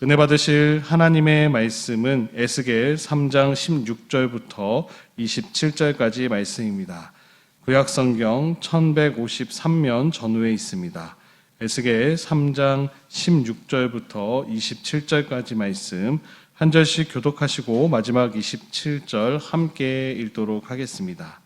은혜 받으실 하나님의 말씀은 에스겔 3장 16절부터 27절까지 말씀입니다. 구약성경 1153면 전후에 있습니다. 에스겔 3장 16절부터 27절까지 말씀 한 절씩 교독하시고 마지막 27절 함께 읽도록 하겠습니다.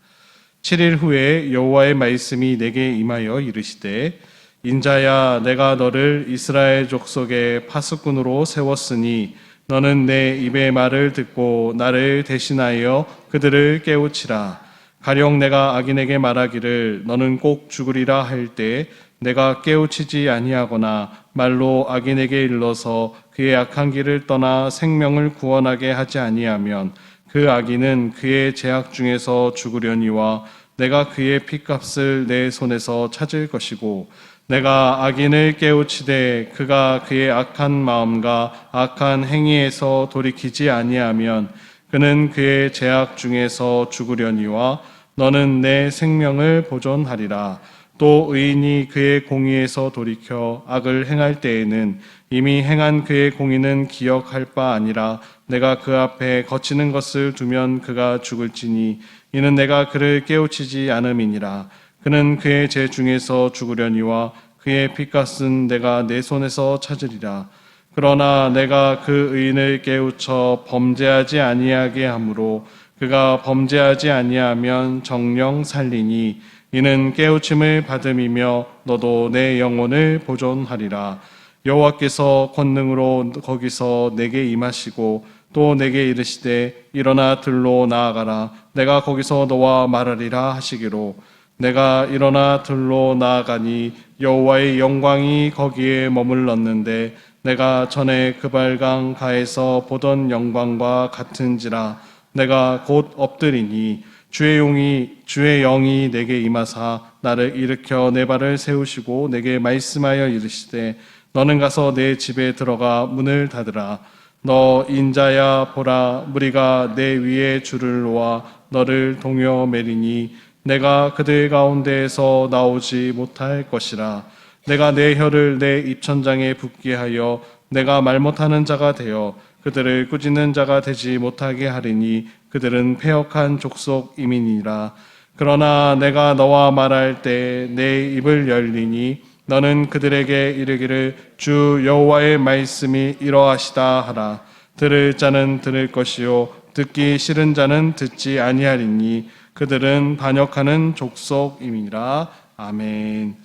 7일 후에 여호와의 말씀이 내게 임하여 이르시되 인자야, 내가 너를 이스라엘 족속의 파수꾼으로 세웠으니 너는 내 입의 말을 듣고 나를 대신하여 그들을 깨우치라. 가령 내가 악인에게 말하기를 너는 꼭 죽으리라 할 때 내가 깨우치지 아니하거나 말로 악인에게 일러서 그의 악한 길을 떠나 생명을 구원하게 하지 아니하면 그 악인은 그의 죄악 중에서 죽으려니와 내가 그의 핏값을 내 손에서 찾을 것이고 내가 악인을 깨우치되 그가 그의 악한 마음과 악한 행위에서 돌이키지 아니하면 그는 그의 죄악 중에서 죽으려니와 너는 내 생명을 보존하리라. 또 의인이 그의 공의에서 돌이켜 악을 행할 때에는 이미 행한 그의 공의는 기억할 바 아니라 내가 그 앞에 거치는 것을 두면 그가 죽을지니 이는 내가 그를 깨우치지 않음이니라. 그는 그의 죄 중에서 죽으려니와 그의 핏값은 내가 내 손에서 찾으리라. 그러나 내가 그 의인을 깨우쳐 범죄하지 아니하게 하므로 그가 범죄하지 아니하면 정령 살리니 이는 깨우침을 받음이며 너도 내 영혼을 보존하리라. 여호와께서 권능으로 거기서 내게 임하시고 또 내게 이르시되 일어나 들로 나아가라. 내가 거기서 너와 말하리라 하시기로 내가 일어나 들로 나아가니 여호와의 영광이 거기에 머물렀는데 내가 전에 그발강 가에서 보던 영광과 같은지라. 내가 곧 엎드리니 주의 영이 내게 임하사 나를 일으켜 내 발을 세우시고 내게 말씀하여 이르시되 너는 가서 내 집에 들어가 문을 닫으라. 너 인자야, 보라, 무리가 내 위에 줄을 놓아 너를 동여 매리니 내가 그들 가운데에서 나오지 못할 것이라. 내가 내 혀를 내 입천장에 붙게 하여 내가 말 못하는 자가 되어 그들을 꾸짖는 자가 되지 못하게 하리니 그들은 패역한 족속임이니라. 그러나 내가 너와 말할 때 내 입을 열리니 너는 그들에게 이르기를 주 여호와의 말씀이 이러하시다 하라. 들을 자는 들을 것이요 듣기 싫은 자는 듣지 아니하리니 그들은 반역하는 족속임이라. 아멘.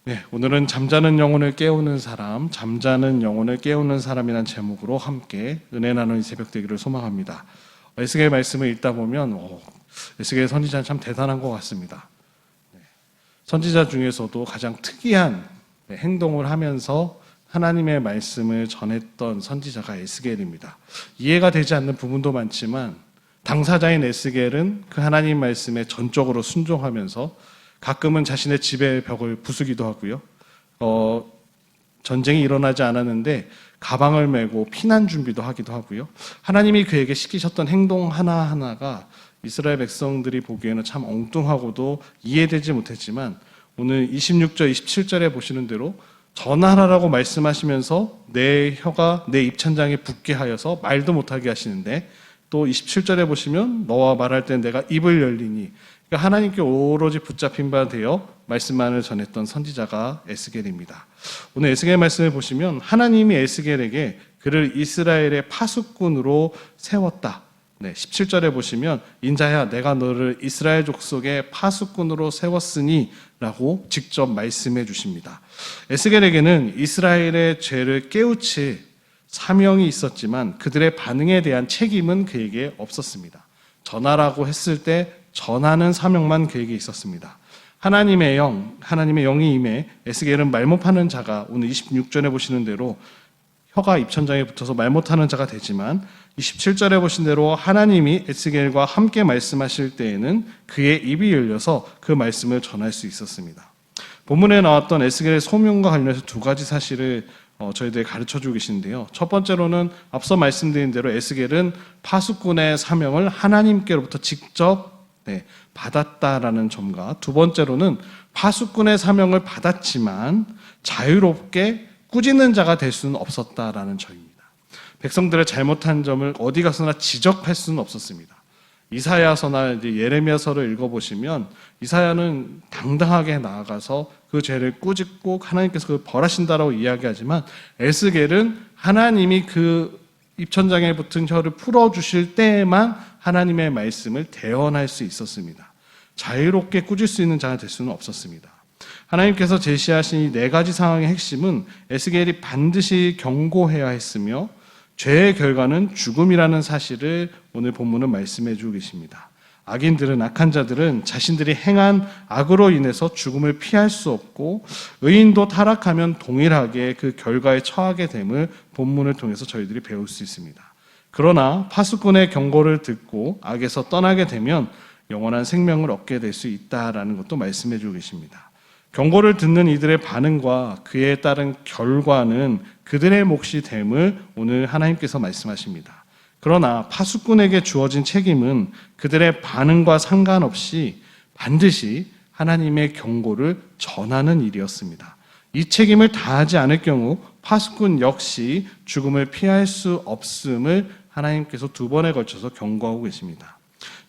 네, 오늘은 잠자는 영혼을 깨우는 사람, 잠자는 영혼을 깨우는 사람이라는 제목으로 함께 은혜 나누는 새벽 되기를 소망합니다. 에스겔 말씀을 읽다 보면 에스겔 선지자는 참 대단한 것 같습니다. 선지자 중에서도 가장 특이한 행동을 하면서 하나님의 말씀을 전했던 선지자가 에스겔입니다. 이해가 되지 않는 부분도 많지만 당사자인 에스겔은 그 하나님 말씀에 전적으로 순종하면서 가끔은 자신의 집의 벽을 부수기도 하고요. 전쟁이 일어나지 않았는데 가방을 메고 피난 준비도 하기도 하고요. 하나님이 그에게 시키셨던 행동 하나하나가 이스라엘 백성들이 보기에는 참 엉뚱하고도 이해되지 못했지만 오늘 26절, 27절에 보시는 대로 전하라라고 말씀하시면서 내 혀가 내 입천장에 붙게 하여서 말도 못하게 하시는데 또 27절에 보시면 너와 말할 때 내가 입을 열리니 그러니까 하나님께 오로지 붙잡힌 바 되어 말씀만을 전했던 선지자가 에스겔입니다. 오늘 에스겔 말씀을 보시면 하나님이 에스겔에게 그를 이스라엘의 파수꾼으로 세웠다. 17절에 보시면 인자야 내가 너를 이스라엘 족속의 파수꾼으로 세웠으니 라고 직접 말씀해 주십니다. 에스겔에게는 이스라엘의 죄를 깨우칠 사명이 있었지만 그들의 반응에 대한 책임은 그에게 없었습니다. 전하라고 했을 때 전하는 사명만 그에게 있었습니다. 하나님의 영이 임해 에스겔은 말 못하는 자가 오늘 26절에 보시는 대로 혀가 입천장에 붙어서 말 못하는 자가 되지만 27절에 보신 대로 하나님이 에스겔과 함께 말씀하실 때에는 그의 입이 열려서 그 말씀을 전할 수 있었습니다. 본문에 나왔던 에스겔의 소명과 관련해서 두 가지 사실을 저희들이 가르쳐주고 계시는데요. 첫 번째로는 앞서 말씀드린 대로 에스겔은 파수꾼의 사명을 하나님께로부터 직접 받았다라는 점과 두 번째로는 파수꾼의 사명을 받았지만 자유롭게 꾸짖는 자가 될 수는 없었다라는 점입니다. 백성들의 잘못한 점을 어디 가서나 지적할 수는 없었습니다. 이사야서나 이제 예레미야서를 읽어보시면 이사야는 당당하게 나아가서 그 죄를 꾸짖고 하나님께서 그걸 벌하신다라고 이야기하지만 에스겔은 하나님이 그 입천장에 붙은 혀를 풀어주실 때에만 하나님의 말씀을 대언할 수 있었습니다. 자유롭게 꾸짖을 수 있는 자가 될 수는 없었습니다. 하나님께서 제시하신 이 네 가지 상황의 핵심은 에스겔이 반드시 경고해야 했으며 죄의 결과는 죽음이라는 사실을 오늘 본문은 말씀해 주고 계십니다. 악인들은, 악한 자들은 자신들이 행한 악으로 인해서 죽음을 피할 수 없고 의인도 타락하면 동일하게 그 결과에 처하게 됨을 본문을 통해서 저희들이 배울 수 있습니다. 그러나 파수꾼의 경고를 듣고 악에서 떠나게 되면 영원한 생명을 얻게 될 수 있다라는 것도 말씀해 주고 계십니다. 경고를 듣는 이들의 반응과 그에 따른 결과는 그들의 몫이 됨을 오늘 하나님께서 말씀하십니다. 그러나 파수꾼에게 주어진 책임은 그들의 반응과 상관없이 반드시 하나님의 경고를 전하는 일이었습니다. 이 책임을 다하지 않을 경우 파수꾼 역시 죽음을 피할 수 없음을 하나님께서 두 번에 걸쳐서 경고하고 계십니다.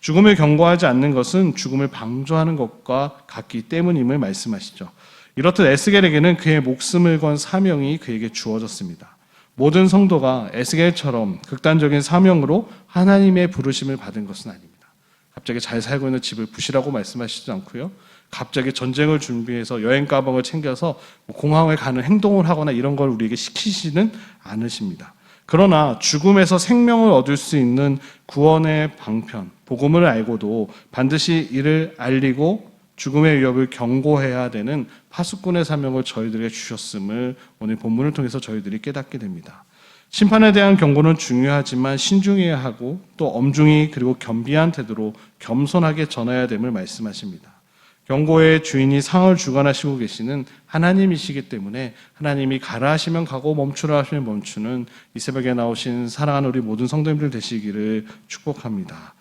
죽음을 경고하지 않는 것은 죽음을 방조하는 것과 같기 때문임을 말씀하시죠. 이렇듯 에스겔에게는 그의 목숨을 건 사명이 그에게 주어졌습니다. 모든 성도가 에스겔처럼 극단적인 사명으로 하나님의 부르심을 받은 것은 아닙니다. 갑자기 잘 살고 있는 집을 부시라고 말씀하시지 않고요. 갑자기 전쟁을 준비해서 여행 가방을 챙겨서 공항에 가는 행동을 하거나 이런 걸 우리에게 시키지는 않으십니다. 그러나 죽음에서 생명을 얻을 수 있는 구원의 방편, 복음을 알고도 반드시 이를 알리고 죽음의 위협을 경고해야 되는 파수꾼의 사명을 저희들에게 주셨음을 오늘 본문을 통해서 저희들이 깨닫게 됩니다. 심판에 대한 경고는 중요하지만 신중해야 하고 또 엄중히 그리고 겸비한 태도로 겸손하게 전해야 됨을 말씀하십니다. 경고의 주인이 상을 주관하시고 계시는 하나님이시기 때문에 하나님이 가라 하시면 가고 멈추라 하시면 멈추는 이 새벽에 나오신 사랑하는 우리 모든 성도님들 되시기를 축복합니다.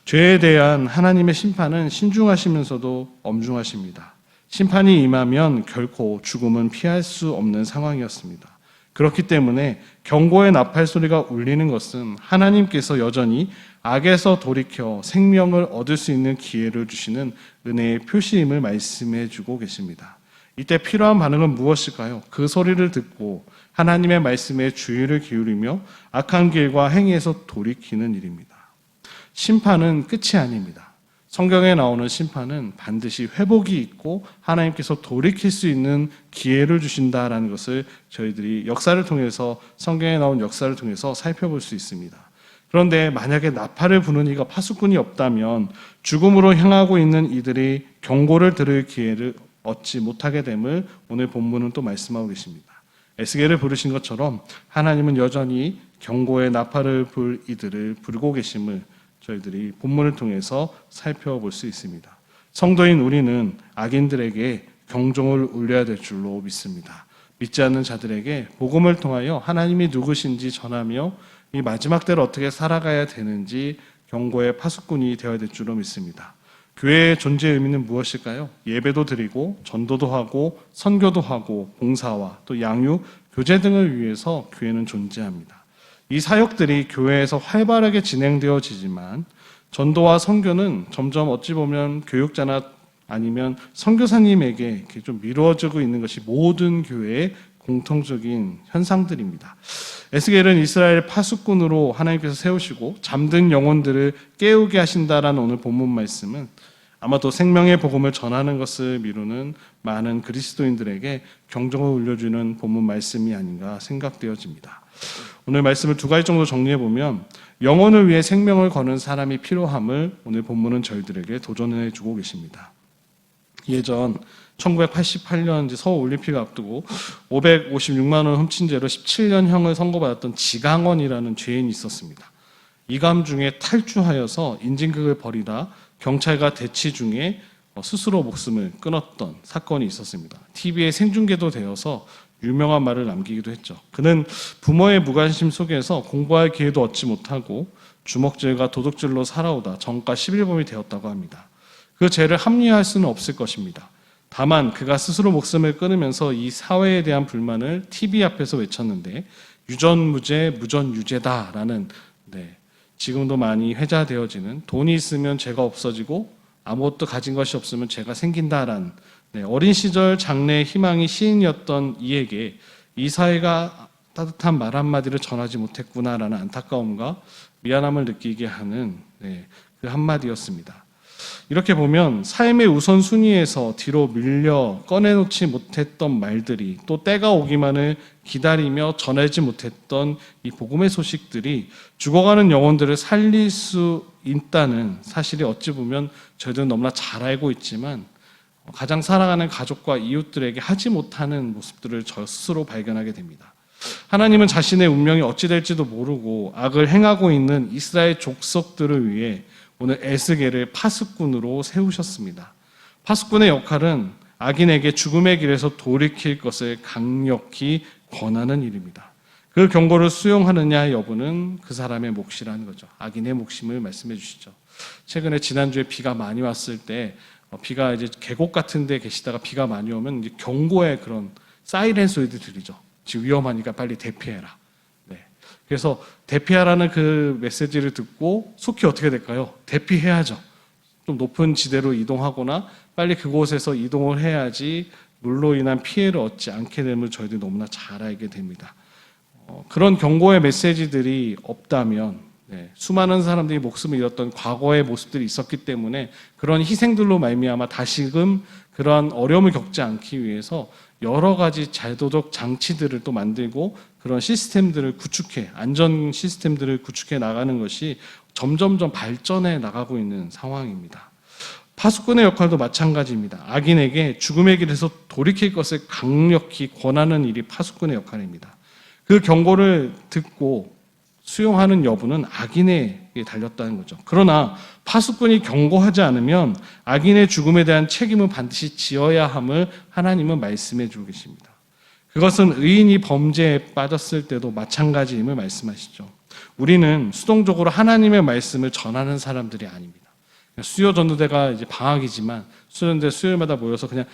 죄에 대한 하나님의 심판은 신중하시면서도 엄중하십니다. 심판이 임하면 결코 죽음은 피할 수 없는 상황이었습니다. 그렇기 때문에 경고의 나팔 소리가 울리는 것은 하나님께서 여전히 악에서 돌이켜 생명을 얻을 수 있는 기회를 주시는 은혜의 표시임을 말씀해 주고 계십니다. 이때 필요한 반응은 무엇일까요? 그 소리를 듣고 하나님의 말씀에 주의를 기울이며 악한 길과 행위에서 돌이키는 일입니다. 심판은 끝이 아닙니다. 성경에 나오는 심판은 반드시 회복이 있고 하나님께서 돌이킬 수 있는 기회를 주신다라는 것을 저희들이 역사를 통해서 성경에 나온 역사를 통해서 살펴볼 수 있습니다. 그런데 만약에 나팔을 부는 이가 파수꾼이 없다면 죽음으로 향하고 있는 이들이 경고를 들을 기회를 얻지 못하게 됨을 오늘 본문은 또 말씀하고 계십니다. 에스겔을 부르신 것처럼 하나님은 여전히 경고의 나팔을 불 이들을 부르고 계심을 저희들이 본문을 통해서 살펴볼 수 있습니다. 성도인 우리는 악인들에게 경종을 울려야 될 줄로 믿습니다. 믿지 않는 자들에게 복음을 통하여 하나님이 누구신지 전하며 이 마지막 때를 어떻게 살아가야 되는지 경고의 파수꾼이 되어야 될 줄로 믿습니다. 교회의 존재의 의미는 무엇일까요? 예배도 드리고 전도도 하고 선교도 하고 봉사와 또 양육, 교제 등을 위해서 교회는 존재합니다. 이 사역들이 교회에서 활발하게 진행되어지지만 전도와 선교는 점점 어찌 보면 교육자나 아니면 선교사님에게 좀 미루어지고 있는 것이 모든 교회의 공통적인 현상들입니다. 에스겔은 이스라엘 파수꾼으로 하나님께서 세우시고 잠든 영혼들을 깨우게 하신다라는 오늘 본문 말씀은 아마도 생명의 복음을 전하는 것을 미루는 많은 그리스도인들에게 경종을 울려주는 본문 말씀이 아닌가 생각되어집니다. 오늘 말씀을 두 가지 정도 정리해보면 영혼을 위해 생명을 거는 사람이 필요함을 오늘 본문은 저희들에게 도전해 주고 계십니다. 예전 1988년 서울올림픽을 앞두고 556만 원 훔친 죄로 17년형을 선고받았던 지강원이라는 죄인이 있었습니다. 이감 중에 탈주하여서 인진극을 벌이다 경찰과 대치 중에 스스로 목숨을 끊었던 사건이 있었습니다. TV에 생중계도 되어서 유명한 말을 남기기도 했죠. 그는 부모의 무관심 속에서 공부할 기회도 얻지 못하고 주먹질과 도둑질로 살아오다 정가 11범이 되었다고 합니다. 그 죄를 합리화할 수는 없을 것입니다. 다만 그가 스스로 목숨을 끊으면서 이 사회에 대한 불만을 TV 앞에서 외쳤는데 유전무죄, 무전유죄다라는 지금도 많이 회자되어지는 돈이 있으면 죄가 없어지고 아무것도 가진 것이 없으면 죄가 생긴다라는 어린 시절 장래의 희망이 시인이었던 이에게 이 사회가 따뜻한 말 한마디를 전하지 못했구나라는 안타까움과 미안함을 느끼게 하는 그 한마디였습니다. 이렇게 보면 삶의 우선순위에서 뒤로 밀려 꺼내놓지 못했던 말들이 또 때가 오기만을 기다리며 전하지 못했던 이 복음의 소식들이 죽어가는 영혼들을 살릴 수 있다는 사실이 어찌 보면 저희들은 너무나 잘 알고 있지만 가장 사랑하는 가족과 이웃들에게 하지 못하는 모습들을 저 스스로 발견하게 됩니다. 하나님은 자신의 운명이 어찌 될지도 모르고 악을 행하고 있는 이스라엘 족속들을 위해 오늘 에스겔을 파수꾼으로 세우셨습니다. 파수꾼의 역할은 악인에게 죽음의 길에서 돌이킬 것을 강력히 권하는 일입니다. 그 경고를 수용하느냐 여부는 그 사람의 몫이라는 거죠. 악인의 몫임을 말씀해 주시죠. 최근에 지난주에 비가 많이 왔을 때 비가 이제 계곡 같은 데 계시다가 비가 많이 오면 이제 경고의 그런 사이렌 소리도 들리죠. 지금 위험하니까 빨리 대피해라. 그래서 대피하라는 그 메시지를 듣고 속히 어떻게 될까요? 대피해야죠. 좀 높은 지대로 이동하거나 빨리 그곳에서 이동을 해야지 물로 인한 피해를 얻지 않게 됨을 저희들이 너무나 잘 알게 됩니다. 그런 경고의 메시지들이 없다면 수많은 사람들이 목숨을 잃었던 과거의 모습들이 있었기 때문에 그런 희생들로 말미암아 다시금 그러한 어려움을 겪지 않기 위해서 여러 가지 잘도적 장치들을 또 만들고 그런 시스템들을 구축해 안전 시스템들을 구축해 나가는 것이 점점점 발전해 나가고 있는 상황입니다. 파수꾼의 역할도 마찬가지입니다. 악인에게 죽음의 길에서 돌이킬 것을 강력히 권하는 일이 파수꾼의 역할입니다. 그 경고를 듣고 수용하는 여부는 악인에게 달렸다는 거죠. 그러나 파수꾼이 경고하지 않으면 악인의 죽음에 대한 책임은 반드시 지어야 함을 하나님은 말씀해 주고 계십니다. 그것은 의인이 범죄에 빠졌을 때도 마찬가지임을 말씀하시죠. 우리는 수동적으로 하나님의 말씀을 전하는 사람들이 아닙니다. 수요 전도대가 이제 방학이지만 수요전도대 수요일마다 모여서 그냥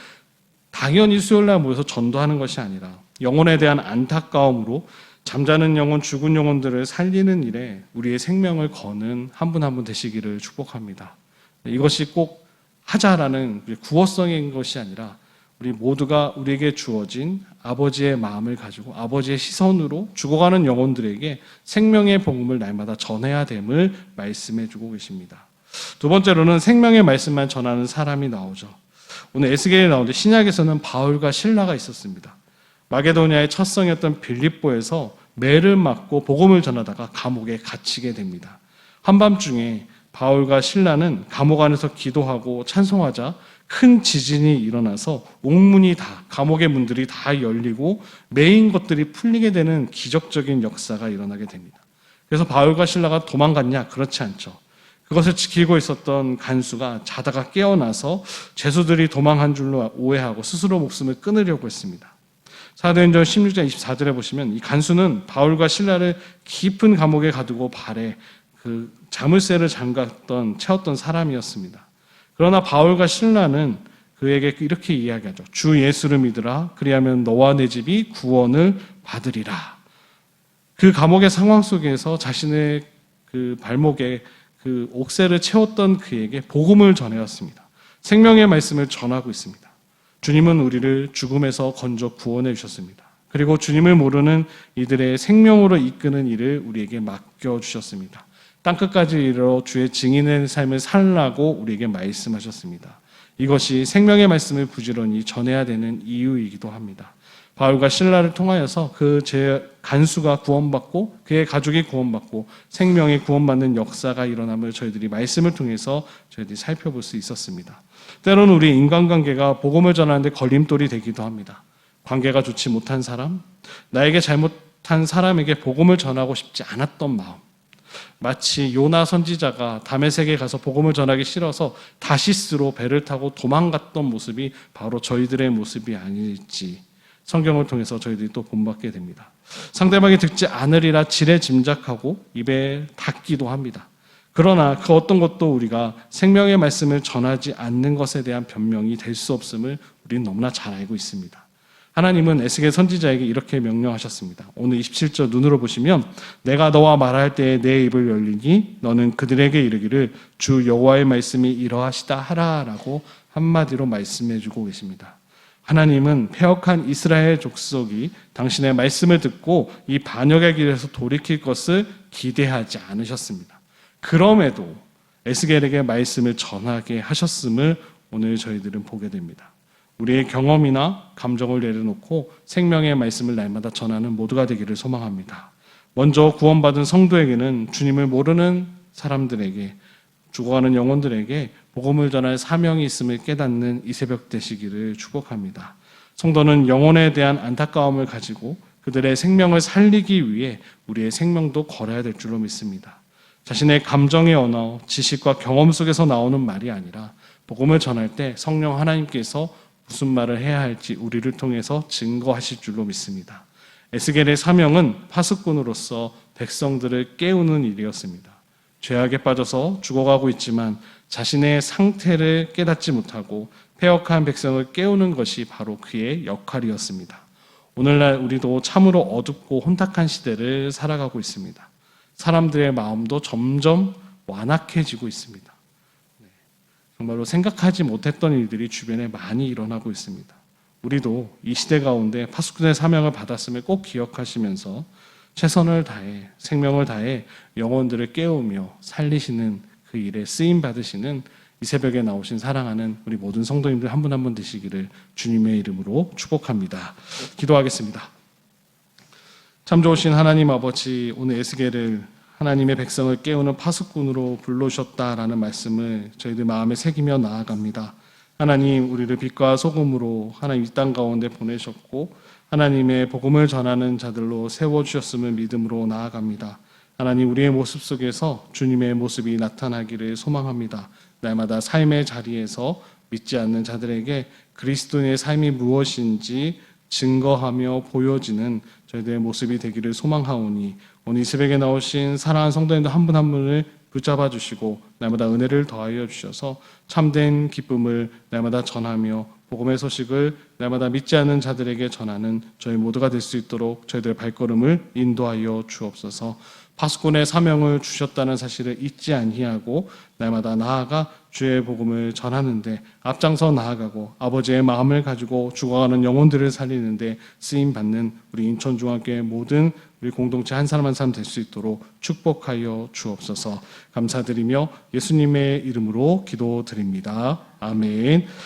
당연히 수요일날 모여서 전도하는 것이 아니라 영혼에 대한 안타까움으로 잠자는 영혼, 죽은 영혼들을 살리는 일에 우리의 생명을 거는 한 분 한 분 되시기를 축복합니다. 이것이 꼭 하자라는 구어성인 것이 아니라 우리 모두가 우리에게 주어진 아버지의 마음을 가지고 아버지의 시선으로 죽어가는 영혼들에게 생명의 복음을 날마다 전해야 됨을 말씀해 주고 계십니다. 두 번째로는 생명의 말씀만 전하는 사람이 나오죠. 오늘 에스겔이 나오는데 신약에서는 바울과 실라가 있었습니다. 마게도니아의 첫 성이었던 빌립보에서 매를 맞고 복음을 전하다가 감옥에 갇히게 됩니다. 한밤중에 바울과 실라는 감옥 안에서 기도하고 찬송하자 큰 지진이 일어나서 옥문이 다, 감옥의 문들이 다 열리고 매인 것들이 풀리게 되는 기적적인 역사가 일어나게 됩니다. 그래서 바울과 실라가 도망갔냐? 그렇지 않죠. 그것을 지키고 있었던 간수가 자다가 깨어나서 죄수들이 도망한 줄로 오해하고 스스로 목숨을 끊으려고 했습니다. 사도행전 16장 24절에 보시면 이 간수는 바울과 실라를 깊은 감옥에 가두고 발에 그 자물쇠를 채웠던 사람이었습니다. 그러나 바울과 실라는 그에게 이렇게 이야기하죠. 주 예수를 믿으라. 그리하면 너와 내 집이 구원을 받으리라. 그 감옥의 상황 속에서 자신의 그 발목에 그 옥새를 채웠던 그에게 복음을 전해왔습니다. 생명의 말씀을 전하고 있습니다. 주님은 우리를 죽음에서 건져 구원해 주셨습니다. 그리고 주님을 모르는 이들의 생명으로 이끄는 일을 우리에게 맡겨주셨습니다. 땅끝까지 이르러 주의 증인의 삶을 살라고 우리에게 말씀하셨습니다. 이것이 생명의 말씀을 부지런히 전해야 되는 이유이기도 합니다. 바울과 실라를 통하여서 그 간수가 구원받고 그의 가족이 구원받고 생명이 구원받는 역사가 일어남을 저희들이 말씀을 통해서 저희들이 살펴볼 수 있었습니다. 때로는 우리 인간관계가 복음을 전하는데 걸림돌이 되기도 합니다. 관계가 좋지 못한 사람, 나에게 잘못한 사람에게 복음을 전하고 싶지 않았던 마음, 마치 요나 선지자가 다메섹에 가서 복음을 전하기 싫어서 다시스로 배를 타고 도망갔던 모습이 바로 저희들의 모습이 아닐지 성경을 통해서 저희들이 또 본받게 됩니다. 상대방이 듣지 않으리라 지레 짐작하고 입에 닫기도 합니다. 그러나 그 어떤 것도 우리가 생명의 말씀을 전하지 않는 것에 대한 변명이 될 수 없음을 우리는 너무나 잘 알고 있습니다. 하나님은 에스겔 선지자에게 이렇게 명령하셨습니다. 오늘 27절 눈으로 보시면 내가 너와 말할 때에 내 입을 열리니 너는 그들에게 이르기를 주 여호와의 말씀이 이러하시다 하라라고 한마디로 말씀해주고 계십니다. 하나님은 패역한 이스라엘 족속이 당신의 말씀을 듣고 이 반역의 길에서 돌이킬 것을 기대하지 않으셨습니다. 그럼에도 에스겔에게 말씀을 전하게 하셨음을 오늘 저희들은 보게 됩니다. 우리의 경험이나 감정을 내려놓고 생명의 말씀을 날마다 전하는 모두가 되기를 소망합니다. 먼저 구원받은 성도에게는 주님을 모르는 사람들에게, 죽어가는 영혼들에게 복음을 전할 사명이 있음을 깨닫는 이 새벽 되시기를 축복합니다. 성도는 영혼에 대한 안타까움을 가지고 그들의 생명을 살리기 위해 우리의 생명도 걸어야 될 줄로 믿습니다. 자신의 감정의 언어, 지식과 경험 속에서 나오는 말이 아니라 복음을 전할 때 성령 하나님께서 무슨 말을 해야 할지 우리를 통해서 증거하실 줄로 믿습니다. 에스겔의 사명은 파수꾼으로서 백성들을 깨우는 일이었습니다. 죄악에 빠져서 죽어가고 있지만 자신의 상태를 깨닫지 못하고 패역한 백성을 깨우는 것이 바로 그의 역할이었습니다. 오늘날 우리도 참으로 어둡고 혼탁한 시대를 살아가고 있습니다. 사람들의 마음도 점점 완악해지고 있습니다. 정말로 생각하지 못했던 일들이 주변에 많이 일어나고 있습니다. 우리도 이 시대 가운데 파수꾼의 사명을 받았음을 꼭 기억하시면서 최선을 다해 생명을 다해 영혼들을 깨우며 살리시는 그 일에 쓰임 받으시는 이 새벽에 나오신 사랑하는 우리 모든 성도님들 한 분 한 분 되시기를 주님의 이름으로 축복합니다. 기도하겠습니다. 참 좋으신 하나님 아버지, 오늘 에스겔을 하나님의 백성을 깨우는 파수꾼으로 불러주셨다라는 말씀을 저희들 마음에 새기며 나아갑니다. 하나님, 우리를 빛과 소금으로 하나님 이 땅 가운데 보내셨고 하나님의 복음을 전하는 자들로 세워주셨음을 믿음으로 나아갑니다. 하나님, 우리의 모습 속에서 주님의 모습이 나타나기를 소망합니다. 날마다 삶의 자리에서 믿지 않는 자들에게 그리스도인의 삶이 무엇인지 증거하며 보여지는 저희들의 모습이 되기를 소망하오니 오늘 이 새벽에 나오신 사랑하는 성도님들 한 분 한 분을 붙잡아 주시고 날마다 은혜를 더하여 주셔서 참된 기쁨을 날마다 전하며 복음의 소식을 날마다 믿지 않는 자들에게 전하는 저희 모두가 될 수 있도록 저희들의 발걸음을 인도하여 주옵소서. 파수꾼의 사명을 주셨다는 사실을 잊지 아니하고 날마다 나아가 주의 복음을 전하는데 앞장서 나아가고 아버지의 마음을 가지고 죽어가는 영혼들을 살리는데 쓰임받는 우리 인천중학교의 모든 우리 공동체 한 사람 한 사람 될 수 있도록 축복하여 주옵소서. 감사드리며 예수님의 이름으로 기도드립니다. 아멘.